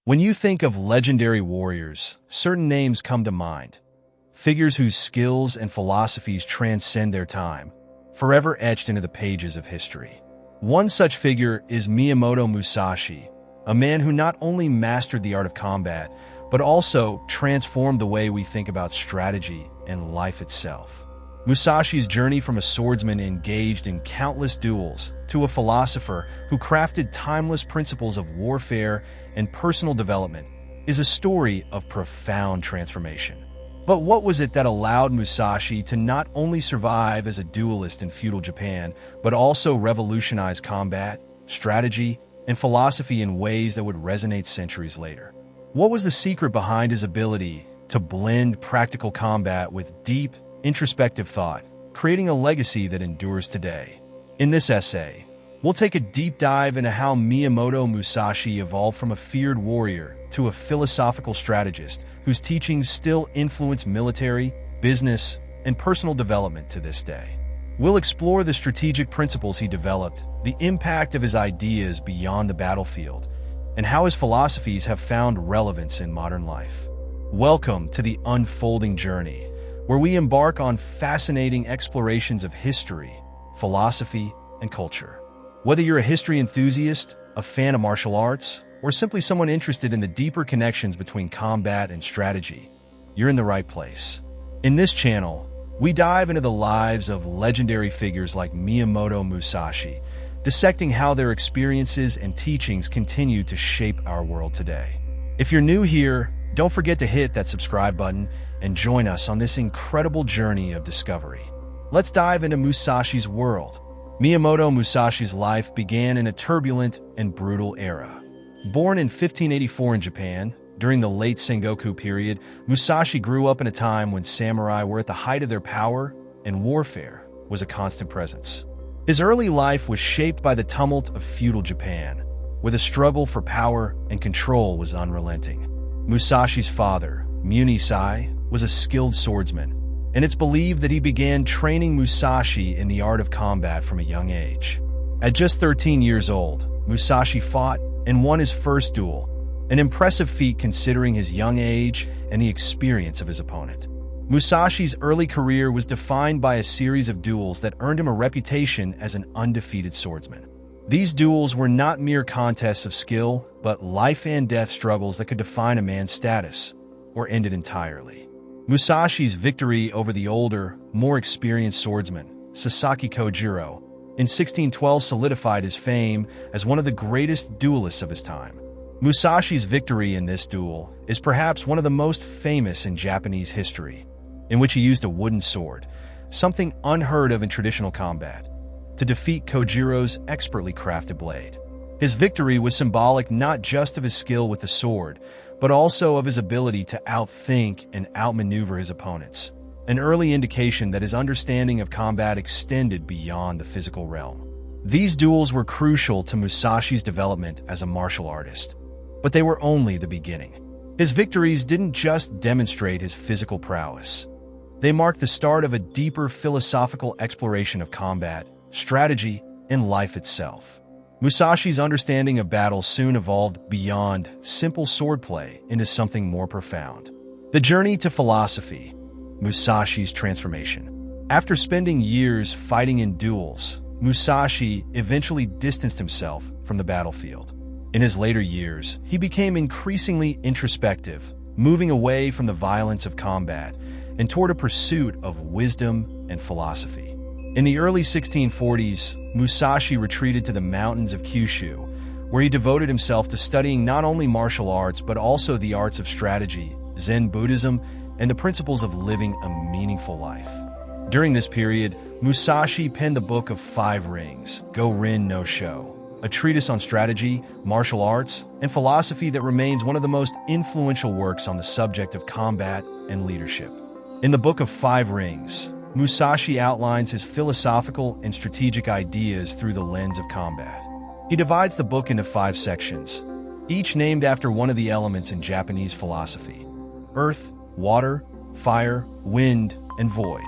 When you think of legendary warriors, certain names come to mind. Figures whose skills and philosophies transcend their time, forever etched into the pages of history. One such figure is Miyamoto Musashi, a man who not only mastered the art of combat, but also transformed the way we think about strategy and life itself. Musashi's journey from a swordsman engaged in countless duels to a philosopher who crafted timeless principles of warfare and personal development is a story of profound transformation. But what was it that allowed Musashi to not only survive as a duelist in feudal Japan, but also revolutionize combat, strategy, and philosophy in ways that would resonate centuries later? What was the secret behind his ability to blend practical combat with deep, introspective thought, creating a legacy that endures today? In this essay, we'll take a deep dive into how Miyamoto Musashi evolved from a feared warrior to a philosophical strategist whose teachings still influence military, business, and personal development to this day. We'll explore the strategic principles he developed, the impact of his ideas beyond the battlefield, and how his philosophies have found relevance in modern life. Welcome to the unfolding journey, where we embark on fascinating explorations of history, philosophy, and culture. Whether you're a history enthusiast, a fan of martial arts, or simply someone interested in the deeper connections between combat and strategy, you're in the right place. In this channel, we dive into the lives of legendary figures like Miyamoto Musashi, dissecting how their experiences and teachings continue to shape our world today. If you're new here, don't forget to hit that subscribe button and join us on this incredible journey of discovery. Let's dive into Musashi's world. Miyamoto Musashi's life began in a turbulent and brutal era. Born in 1584 in Japan, during the late Sengoku period, Musashi grew up in a time when samurai were at the height of their power and warfare was a constant presence. His early life was shaped by the tumult of feudal Japan, where the struggle for power and control was unrelenting. Musashi's father, Munisai, was a skilled swordsman, and it's believed that he began training Musashi in the art of combat from a young age. At just 13 years old, Musashi fought and won his first duel, an impressive feat considering his young age and the experience of his opponent. Musashi's early career was defined by a series of duels that earned him a reputation as an undefeated swordsman. These duels were not mere contests of skill, but life and death struggles that could define a man's status, or end it entirely. Musashi's victory over the older, more experienced swordsman, Sasaki Kojiro, in 1612 solidified his fame as one of the greatest duelists of his time. Musashi's victory in this duel is perhaps one of the most famous in Japanese history, in which he used a wooden sword, something unheard of in traditional combat, to defeat Kojiro's expertly crafted blade. His victory was symbolic not just of his skill with the sword, but also of his ability to outthink and outmaneuver his opponents, an early indication that his understanding of combat extended beyond the physical realm. These duels were crucial to Musashi's development as a martial artist, but they were only the beginning. His victories didn't just demonstrate his physical prowess. They marked the start of a deeper philosophical exploration of combat, strategy, and life itself. Musashi's understanding of battle soon evolved beyond simple swordplay into something more profound. The journey to philosophy, Musashi's transformation. After spending years fighting in duels, Musashi eventually distanced himself from the battlefield. In his later years, he became increasingly introspective, moving away from the violence of combat and toward a pursuit of wisdom and philosophy. In the early 1640s, Musashi retreated to the mountains of Kyushu, where he devoted himself to studying not only martial arts but also the arts of strategy, Zen Buddhism, and the principles of living a meaningful life. During this period, Musashi penned the Book of Five Rings, Go-Rin no Sho, a treatise on strategy, martial arts, and philosophy that remains one of the most influential works on the subject of combat and leadership. In the Book of Five Rings, Musashi outlines his philosophical and strategic ideas through the lens of combat. He divides the book into 5 sections, each named after one of the elements in Japanese philosophy: earth, water, fire, wind, and void.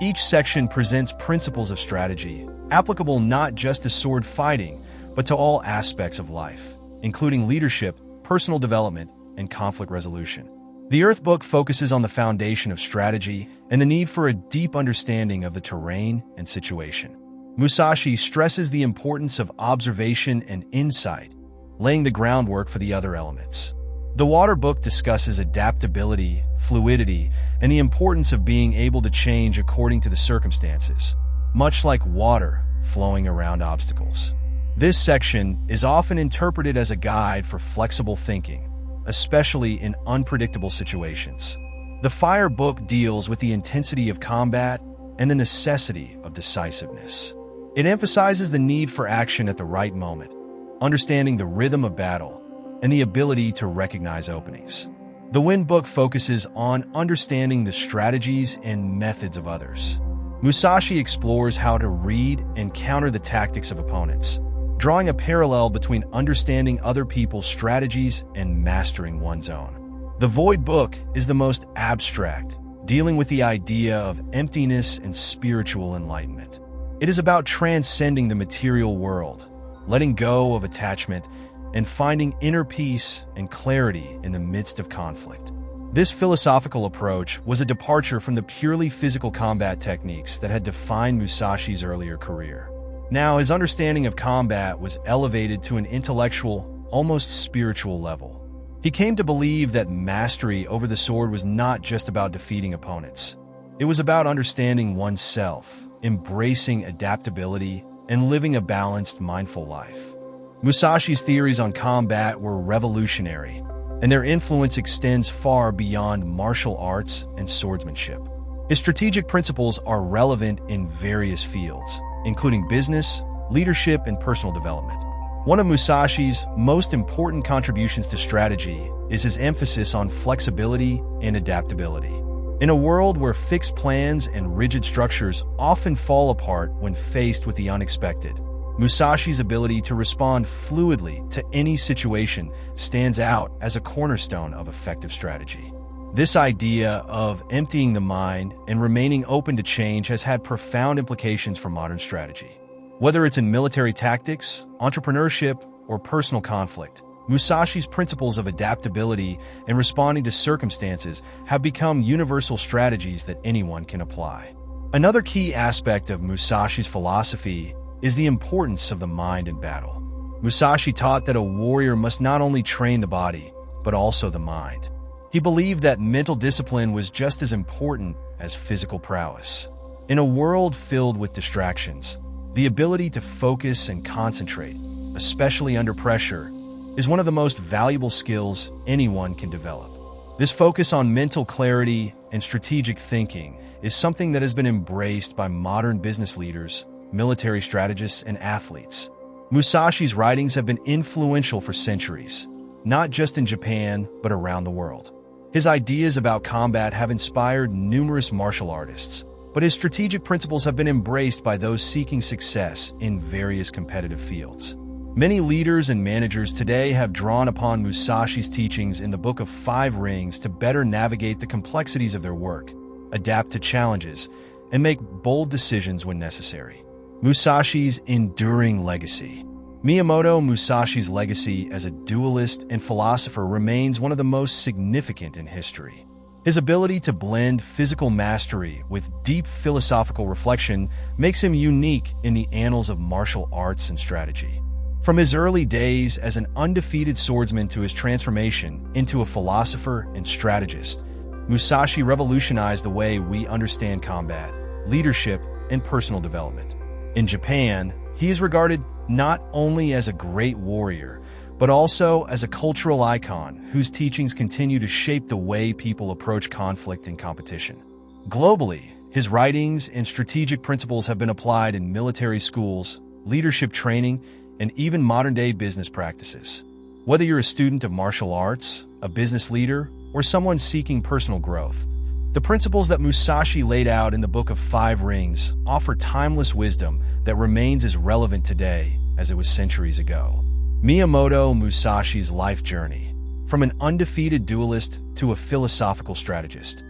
Each section presents principles of strategy, applicable not just to sword fighting, but to all aspects of life, including leadership, personal development, and conflict resolution. The Earth book focuses on the foundation of strategy and the need for a deep understanding of the terrain and situation. Musashi stresses the importance of observation and insight, laying the groundwork for the other elements. The Water book discusses adaptability, fluidity, and the importance of being able to change according to the circumstances, much like water flowing around obstacles. This section is often interpreted as a guide for flexible thinking, especially in unpredictable situations. The Fire book deals with the intensity of combat and the necessity of decisiveness. It emphasizes the need for action at the right moment, understanding the rhythm of battle, and the ability to recognize openings. The Wind book focuses on understanding the strategies and methods of others. Musashi explores how to read and counter the tactics of opponents, drawing a parallel between understanding other people's strategies and mastering one's own. The Void book is the most abstract, dealing with the idea of emptiness and spiritual enlightenment. It is about transcending the material world, letting go of attachment, and finding inner peace and clarity in the midst of conflict. This philosophical approach was a departure from the purely physical combat techniques that had defined Musashi's earlier career. Now, his understanding of combat was elevated to an intellectual, almost spiritual level. He came to believe that mastery over the sword was not just about defeating opponents. It was about understanding oneself, embracing adaptability, and living a balanced, mindful life. Musashi's theories on combat were revolutionary, and their influence extends far beyond martial arts and swordsmanship. His strategic principles are relevant in various fields, including business, leadership, and personal development. One of Musashi's most important contributions to strategy is his emphasis on flexibility and adaptability. In a world where fixed plans and rigid structures often fall apart when faced with the unexpected, Musashi's ability to respond fluidly to any situation stands out as a cornerstone of effective strategy. This idea of emptying the mind and remaining open to change has had profound implications for modern strategy. Whether it's in military tactics, entrepreneurship, or personal conflict, Musashi's principles of adaptability and responding to circumstances have become universal strategies that anyone can apply. Another key aspect of Musashi's philosophy is the importance of the mind in battle. Musashi taught that a warrior must not only train the body, but also the mind. He believed that mental discipline was just as important as physical prowess. In a world filled with distractions, the ability to focus and concentrate, especially under pressure, is one of the most valuable skills anyone can develop. This focus on mental clarity and strategic thinking is something that has been embraced by modern business leaders, military strategists, and athletes. Musashi's writings have been influential for centuries, not just in Japan, but around the world. His ideas about combat have inspired numerous martial artists, but his strategic principles have been embraced by those seeking success in various competitive fields. Many leaders and managers today have drawn upon Musashi's teachings in the Book of Five Rings to better navigate the complexities of their work, adapt to challenges, and make bold decisions when necessary. Musashi's enduring legacy. Miyamoto Musashi's legacy as a duelist and philosopher remains one of the most significant in history. His ability to blend physical mastery with deep philosophical reflection makes him unique in the annals of martial arts and strategy. From his early days as an undefeated swordsman to his transformation into a philosopher and strategist, Musashi revolutionized the way we understand combat, leadership, and personal development. In Japan, he is regarded not only as a great warrior, but also as a cultural icon whose teachings continue to shape the way people approach conflict and competition. Globally, his writings and strategic principles have been applied in military schools, leadership training, and even modern-day business practices. Whether you're a student of martial arts, a business leader, or someone seeking personal growth, the principles that Musashi laid out in the Book of Five Rings offer timeless wisdom that remains as relevant today as it was centuries ago. Miyamoto Musashi's life journey, from an undefeated duelist to a philosophical strategist,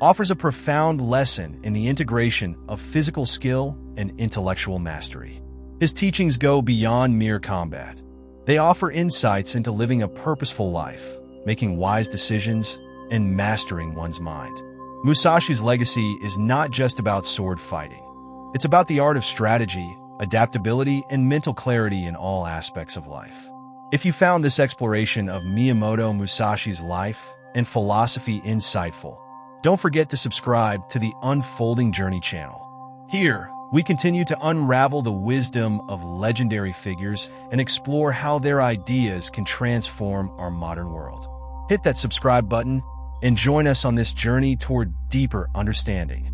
offers a profound lesson in the integration of physical skill and intellectual mastery. His teachings go beyond mere combat. They offer insights into living a purposeful life, making wise decisions, and mastering one's mind. Musashi's legacy is not just about sword fighting. It's about the art of strategy, adaptability, and mental clarity in all aspects of life. If you found this exploration of Miyamoto Musashi's life and philosophy insightful, don't forget to subscribe to the Unfolding Journey channel. Here, we continue to unravel the wisdom of legendary figures and explore how their ideas can transform our modern world. Hit that subscribe button and join us on this journey toward deeper understanding.